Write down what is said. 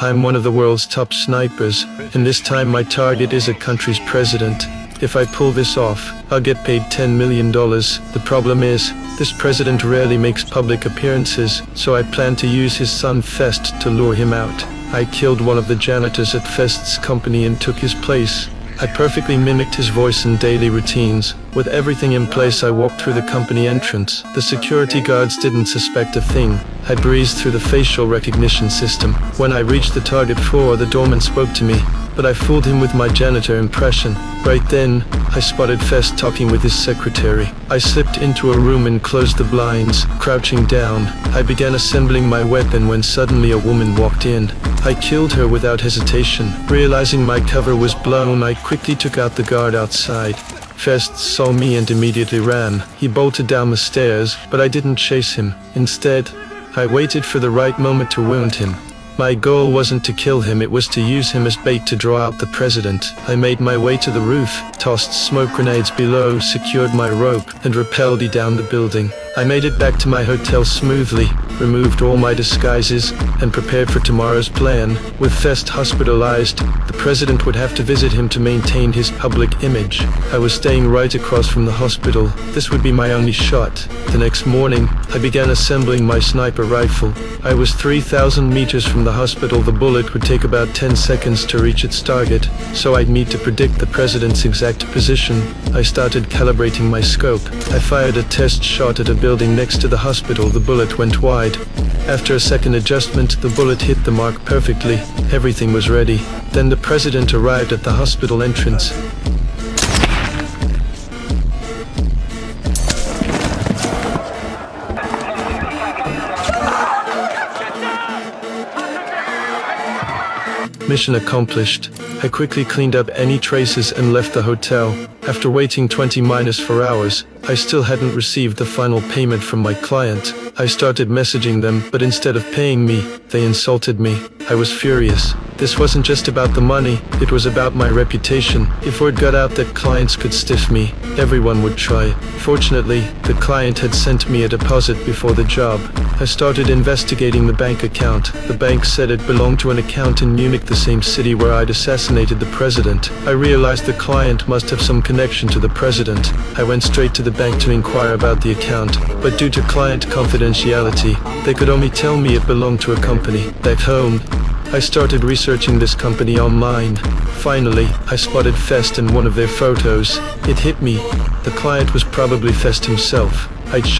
I'm one of the world's top snipers, and this time my target is a country's president. If I pull this off, I'll get paid $10 million. The problem is, this president rarely makes public appearances, so I plan to use his son Fest to lure him out. I killed one of the janitors at Fest's company and took his place. I perfectly mimicked his voice and daily routines. With everything in place, I walked through the company entrance. The security guards didn't suspect a thing. I breezed through the facial recognition system. When I reached the target floor, the doorman spoke to me, but I fooled him with my janitor impression. Right then, I spotted Fest talking with his secretary. I slipped into a room and closed the blinds. Crouching down, I began assembling my weapon when suddenly a woman walked in. I killed her without hesitation. Realizing my cover was blown, I quickly took out the guard outside. Fest saw me and immediately ran. He bolted down the stairs, but I didn't chase him. Instead, I waited for the right moment to wound him. My goal wasn't to kill him, it was to use him as bait to draw out the president. I made my way to the roof, tossed smoke grenades below, secured my rope, and rappelled down the building. I made it back to my hotel smoothly, removed all my disguises, and prepared for tomorrow's plan. With Fest hospitalized, the president would have to visit him to maintain his public image. I was staying right across from the hospital. This would be my only shot. The next morning, I began assembling my sniper rifle. I was 3,000 meters from the hospital. The bullet would take about 10 seconds to reach its target, so I'd need to predict the president's exact position. I started calibrating my scope. I fired a test shot at a building next to the hospital. The bullet went wide. After a second adjustment, the bullet hit the mark perfectly. Everything was ready. Then the president arrived at the hospital entrance. Mission accomplished. I quickly cleaned up any traces and left the hotel. After waiting 20-4 hours, I still hadn't received the final payment from my client. I started messaging them, but instead of paying me, they insulted me. I was furious. This wasn't just about the money, it was about my reputation. If word got out that clients could stiff me, everyone would try. Fortunately, the client had sent me a deposit before the job. I started investigating the bank account. The bank said it belonged to an account in Munich, the same city where I'd assassinated the president. I realized the client must have some connection to the president. I went straight to the bank to inquire about the account, but due to client confidentiality, they could only tell me it belonged to a company. Back home, I started researching this company online. Finally, I spotted Fest in one of their photos. It hit me. The client was probably Fest himself. I'd